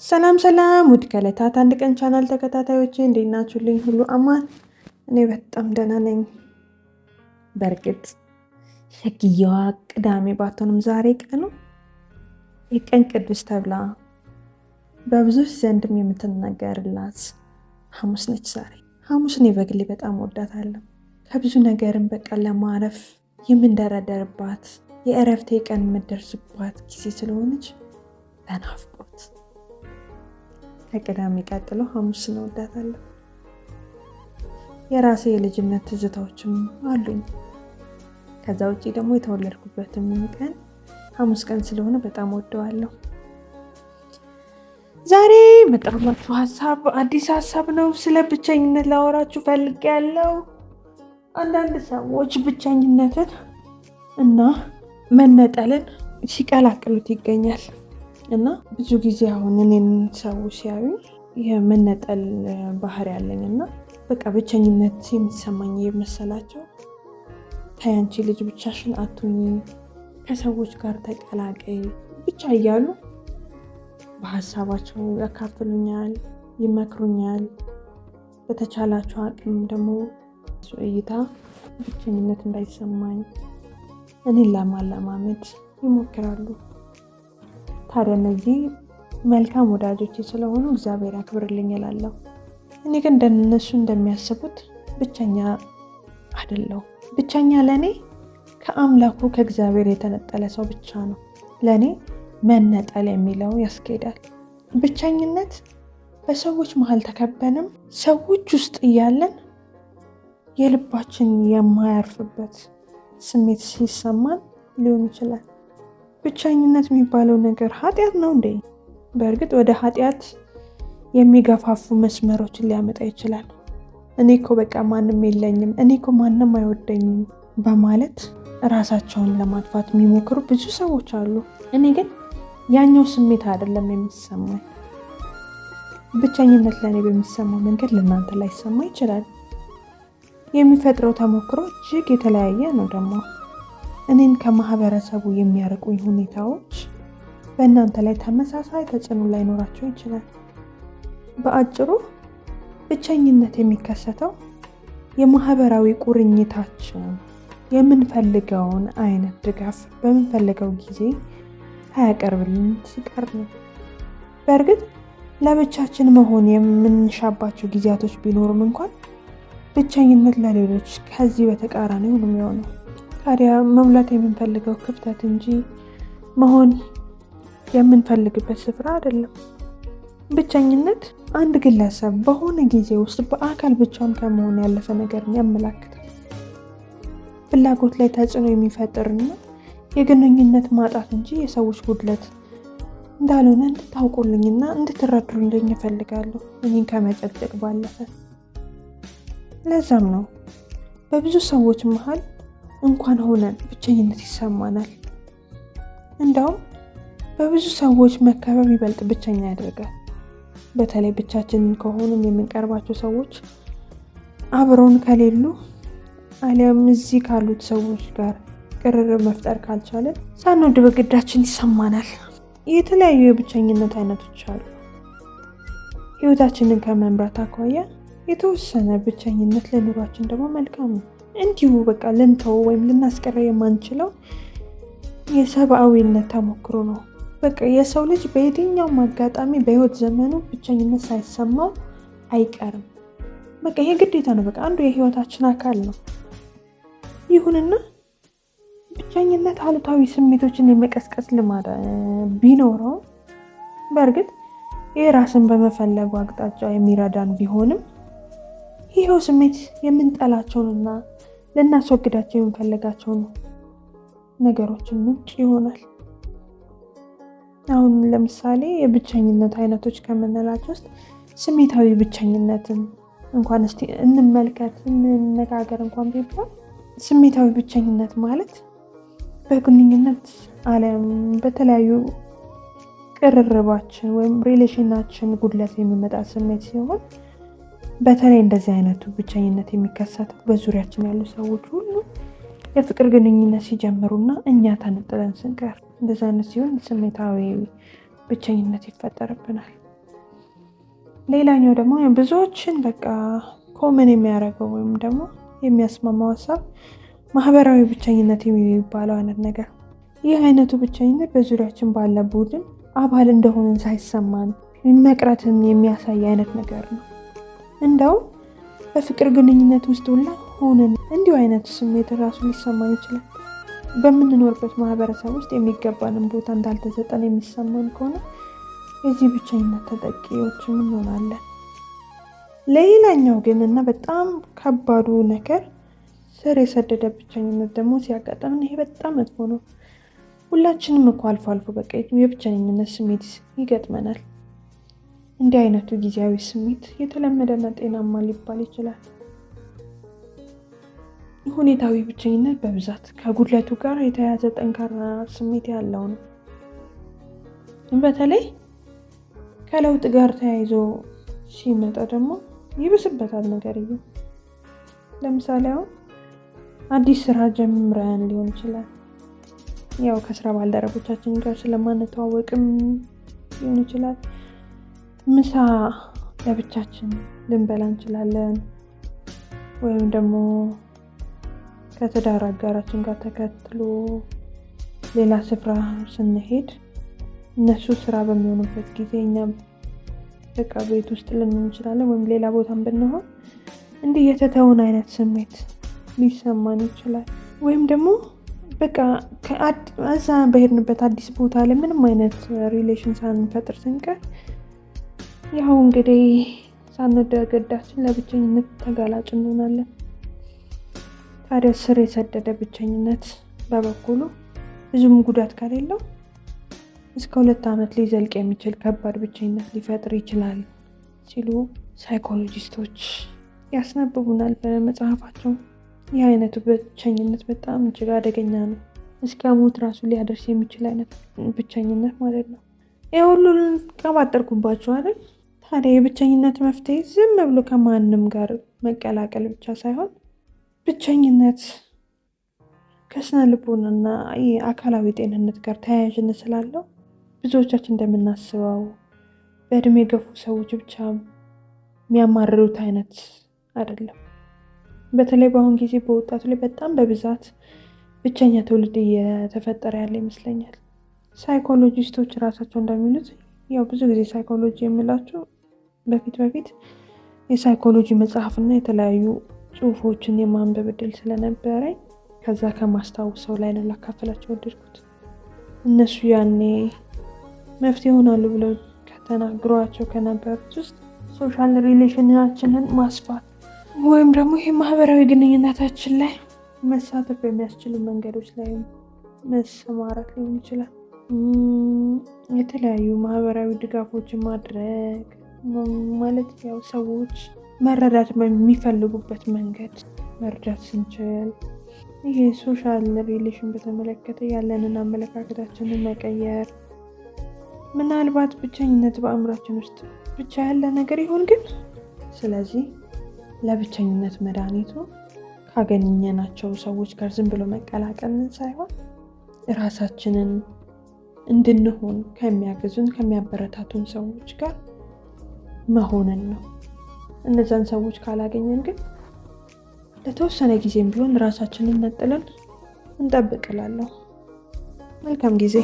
ሰላም ሰላም ውድ ከዕለታት አንድ ቀን ቻናል ተከታታዮቼ እንዴት ናችሁልኝ? ሁሉ አማን? እኔ በጣም ደህና ነኝ። በእርግጥ ሸክየዋ ቅዳሜ ባትሆንም ዛሬ ቀኑ የቀን ቅዱስ ተብላ በብዙዎች ዘንድም የምትነገርላት ሐሙስ ነች። ዛሬ ሐሙስ እኔ በግሌ በጣም ወዳታለሁ። ከብዙ ነገርም በቃ ለማረፍ የምንደረደርባት የእረፍቴ ቀን የምደርስባት ጊዜ ስለሆነች በናፍቆት ከቅዳሜ ቀጥሎ ሐሙስን እወዳታለሁ። የራሴ የልጅነት ትዝታዎችም አሉኝ። ከዛ ውጪ ደግሞ የተወለድኩበትም ቀን ሐሙስ ቀን ስለሆነ በጣም ወደዋለሁ። ዛሬ መጣሁላችሁ አዲስ ሀሳብ ነው። ስለ ብቸኝነት ላወራችሁ ፈልጌያለሁ። አንዳንድ ሰዎች ብቸኝነትን እና መነጠልን ሲቀላቅሉት ይገኛል እና ብዙ ጊዜ አሁን እኔን ሰዎች ሲያዩ የመነጠል ባህሪ ያለኝ እና በቃ ብቸኝነት የሚሰማኝ የመሰላቸው ተይ አንቺ ልጅ ብቻሽን አትሁኚ፣ ከሰዎች ጋር ተቀላቀይ ብቻ እያሉ በሀሳባቸው ያካፍሉኛል፣ ይመክሩኛል። በተቻላቸው አቅም ደግሞ እይታ ብቸኝነት እንዳይሰማኝ እኔን ለማለማመድ ይሞክራሉ። ታዲያ እነዚህ መልካም ወዳጆቼ ስለሆኑ እግዚአብሔር ያክብርልኝ እላለሁ። እኔ ግን እንደነሱ እንደሚያስቡት ብቸኛ አይደለሁ። ብቸኛ ለእኔ ከአምላኩ ከእግዚአብሔር የተነጠለ ሰው ብቻ ነው። ለእኔ መነጠል የሚለው ያስኬዳል። ብቸኝነት በሰዎች መሀል ተከበንም ሰዎች ውስጥ እያለን የልባችን የማያርፍበት ስሜት ሲሰማን ሊሆን ይችላል። ብቸኝነት የሚባለው ነገር ኃጢአት ነው እንዴ? በእርግጥ ወደ ኃጢአት የሚገፋፉ መስመሮችን ሊያመጣ ይችላል። እኔ እኮ በቃ ማንም የለኝም፣ እኔ እኮ ማንም አይወደኝም በማለት ራሳቸውን ለማጥፋት የሚሞክሩ ብዙ ሰዎች አሉ። እኔ ግን ያኛው ስሜት አይደለም የሚሰማኝ። ብቸኝነት ለእኔ በሚሰማው መንገድ ለእናንተ ላይሰማ ይችላል። የሚፈጥረው ተሞክሮ እጅግ የተለያየ ነው። ደግሞ እኔን ከማህበረሰቡ የሚያርቁኝ ሁኔታዎች በእናንተ ላይ ተመሳሳይ ተጽዕኖ ላይኖራቸው ይችላል። በአጭሩ ብቸኝነት የሚከሰተው የማህበራዊ ቁርኝታችን የምንፈልገውን አይነት ድጋፍ በምንፈልገው ጊዜ ሳያቀርብልን ሲቀር ነው። በእርግጥ ለብቻችን መሆን የምንሻባቸው ጊዜያቶች ቢኖሩም እንኳን ብቸኝነት ለሌሎች ከዚህ በተቃራኒ ነው የሚሆነው። ታዲያ መሙላት የምንፈልገው ክፍተት እንጂ መሆን የምንፈልግበት ስፍራ አይደለም። ብቸኝነት አንድ ግለሰብ በሆነ ጊዜ ውስጥ በአካል ብቻውን ከመሆን ያለፈ ነገርን ያመላክታል። ፍላጎት ላይ ተጽዕኖ የሚፈጥርና የግንኙነት ማጣት እንጂ የሰዎች ጉድለት እንዳልሆነ እንድታውቁልኝና እንድትረዱልኝ እፈልጋለሁ፣ እኔን ከመጨቅጨቅ ባለፈ። ለዛም ነው በብዙ ሰዎች መሀል እንኳን ሆነን ብቸኝነት ይሰማናል። እንደውም በብዙ ሰዎች መከበብ ይበልጥ ብቸኛ ያደርጋል። በተለይ ብቻችንን ከሆኑም የምንቀርባቸው ሰዎች አብረውን ከሌሉ አሊያም እዚህ ካሉት ሰዎች ጋር ቅርርብ መፍጠር ካልቻለን ሳንወድ በግዳችን ይሰማናል። የተለያዩ የብቸኝነት አይነቶች አሉ። ህይወታችንን ከመምራት አኳያ የተወሰነ ብቸኝነት ለኑሯችን ደግሞ መልካም ነው። እንዲሁ በቃ ልንተው ወይም ልናስቀረ የማንችለው የሰብአዊነት ተሞክሮ ነው። በቃ የሰው ልጅ በየትኛውም አጋጣሚ በህይወት ዘመኑ ብቸኝነት ሳይሰማው አይቀርም። በቃ ይሄ ግዴታ ነው። በቃ አንዱ የህይወታችን አካል ነው። ይሁንና ብቸኝነት አሉታዊ ስሜቶችን የመቀስቀስ ልማድ ቢኖረው በእርግጥ የራስን በመፈለጉ አቅጣጫ የሚረዳን ቢሆንም ይሄው ስሜት የምንጠላቸውንና ልናስወግዳቸው የምንፈልጋቸውን ነገሮችን ምንጭ ይሆናል። አሁን ለምሳሌ የብቸኝነት አይነቶች ከምንላቸው ውስጥ ስሜታዊ ብቸኝነትን እንኳን እስቲ እንመልከት፣ እንነጋገር እንኳን ቢባል ስሜታዊ ብቸኝነት ማለት በግንኙነት አለም በተለያዩ ቅርርባችን ወይም ሪሌሽናችን ጉድለት የሚመጣ ስሜት ሲሆን በተለይ እንደዚህ አይነቱ ብቸኝነት የሚከሰተው በዙሪያችን ያሉ ሰዎች ሁሉ የፍቅር ግንኙነት ሲጀምሩና እኛ ተነጥለን ስንቀር እንደዛ አይነት ሲሆን ስሜታዊ ብቸኝነት ይፈጠርብናል። ሌላኛው ደግሞ ብዙዎችን በቃ ኮመን የሚያደርገው ወይም ደግሞ የሚያስማማው ሀሳብ ማህበራዊ ብቸኝነት የሚባለው አይነት ነገር። ይህ አይነቱ ብቸኝነት በዙሪያችን ባለ ቡድን አባል እንደሆንን ሳይሰማን መቅረትን የሚያሳይ አይነት ነገር ነው። እንደው በፍቅር ግንኙነት ውስጥ ሁላ ሆነን እንዲሁ አይነት ስሜት ራሱ ሊሰማን ይችላል። በምንኖርበት ማህበረሰብ ውስጥ የሚገባንን ቦታ እንዳልተሰጠን የሚሰማን ከሆነ የዚህ ብቸኝነት ተጠቂዎችም እንሆናለን። ሌላኛው ግን እና በጣም ከባዱ ነገር ስር የሰደደ ብቸኝነት ደግሞ ሲያጋጥመን ይሄ በጣም መጥፎ ነው። ሁላችንም እኮ አልፎ አልፎ በቃ የብቸኝነት ስሜት ይገጥመናል። እንዲህ አይነቱ ጊዜያዊ ስሜት የተለመደና ጤናማ ሊባል ይችላል። ሁኔታዊ ብቸኝነት በብዛት ከጉድለቱ ጋር የተያያዘ ጠንካራ ስሜት ያለው ነው። በተለይ ከለውጥ ጋር ተያይዞ ሲመጣ ደግሞ ይብስበታል ነገርየው። ለምሳሌ አሁን አዲስ ስራ ጀምረን ሊሆን ይችላል። ያው ከስራ ባልደረቦቻችን ጋር ስለማንተዋወቅም ሊሆን ይችላል። ምሳ ለብቻችን ልንበላ እንችላለን። ወይም ደግሞ ከትዳር አጋራችን ጋር ተከትሎ ሌላ ስፍራ ስንሄድ እነሱ ስራ በሚሆኑበት ጊዜ እኛም በቃ ቤት ውስጥ ልንሆን እንችላለን። ወይም ሌላ ቦታም ብንሆን እንዲህ የተተውን አይነት ስሜት ሊሰማን ይችላል። ወይም ደግሞ በቃ እዛ በሄድንበት አዲስ ቦታ ላይ ምንም አይነት ሪሌሽን ሳንፈጥር ስንቀር ያው እንግዲህ ሳንወደገዳችን ለብቸኝነት ተጋላጭ እንሆናለን። ታዲያ ስር የሰደደ ብቸኝነት በበኩሉ ብዙም ጉዳት ከሌለው እስከ 2 ዓመት ሊዘልቅ የሚችል ከባድ ብቸኝነት ሊፈጥር ይችላል ሲሉ ሳይኮሎጂስቶች ያስነብቡናል በመጽሐፋቸው። ይህ አይነቱ ብቸኝነት በጣም እጅግ አደገኛ ነው። እስከ ሞት ራሱ ሊያደርስ የሚችል አይነት ብቸኝነት ማለት ነው። ይህ ሁሉን ቀባጠርኩባችሁ አይደል? ታዲያ የብቸኝነት መፍትሄ ዝም ብሎ ከማንም ጋር መቀላቀል ብቻ ሳይሆን ብቸኝነት ከስነ ልቦናና አካላዊ ጤንነት ጋር ተያያዥነት ስላለው ብዙዎቻችን እንደምናስበው በእድሜ የገፉ ሰዎች ብቻ የሚያማርሩት አይነት አይደለም። በተለይ በአሁን ጊዜ በወጣቱ ላይ በጣም በብዛት ብቸኛ ትውልድ እየተፈጠረ ያለ ይመስለኛል። ሳይኮሎጂስቶች ራሳቸው እንደሚሉት ያው ብዙ ጊዜ ሳይኮሎጂ የሚላቸው በፊት የሳይኮሎጂ መጽሐፍና የተለያዩ ጽሁፎችን የማንበብ እድል ስለነበረኝ ከዛ ከማስታወሰው ላይ ነው ላካፈላቸው ወደድኩት። እነሱ ያኔ መፍትሄ ይሆናሉ ብለው ከተናግሯቸው ከነበሩት ውስጥ ሶሻል ሪሌሽናችንን ማስፋት ወይም ደግሞ ይሄ ማህበራዊ ግንኙነታችን ላይ መሳተፍ በሚያስችሉ መንገዶች ላይ መሰማራት ሊሆን ይችላል። የተለያዩ ማህበራዊ ድጋፎችን ማድረግ ማለት ያው ሰዎች መረዳት በሚፈልጉበት መንገድ መርዳት ስንችል፣ ይሄ ሶሻል ሪሌሽን በተመለከተ ያለንን አመለካከታችንን መቀየር። ምናልባት ብቸኝነት በአእምሯችን ውስጥ ብቻ ያለ ነገር ይሆን ግን? ስለዚህ ለብቸኝነት መድኃኒቱ ካገኘናቸው ሰዎች ጋር ዝም ብሎ መቀላቀልን ሳይሆን ራሳችንን እንድንሆን ከሚያግዙን ከሚያበረታቱን ሰዎች ጋር መሆንን ነው። እነዛን ሰዎች ካላገኘን ግን ለተወሰነ ጊዜም ቢሆን ራሳችንን ነጥለን እንጠብቅላለሁ። መልካም ጊዜ።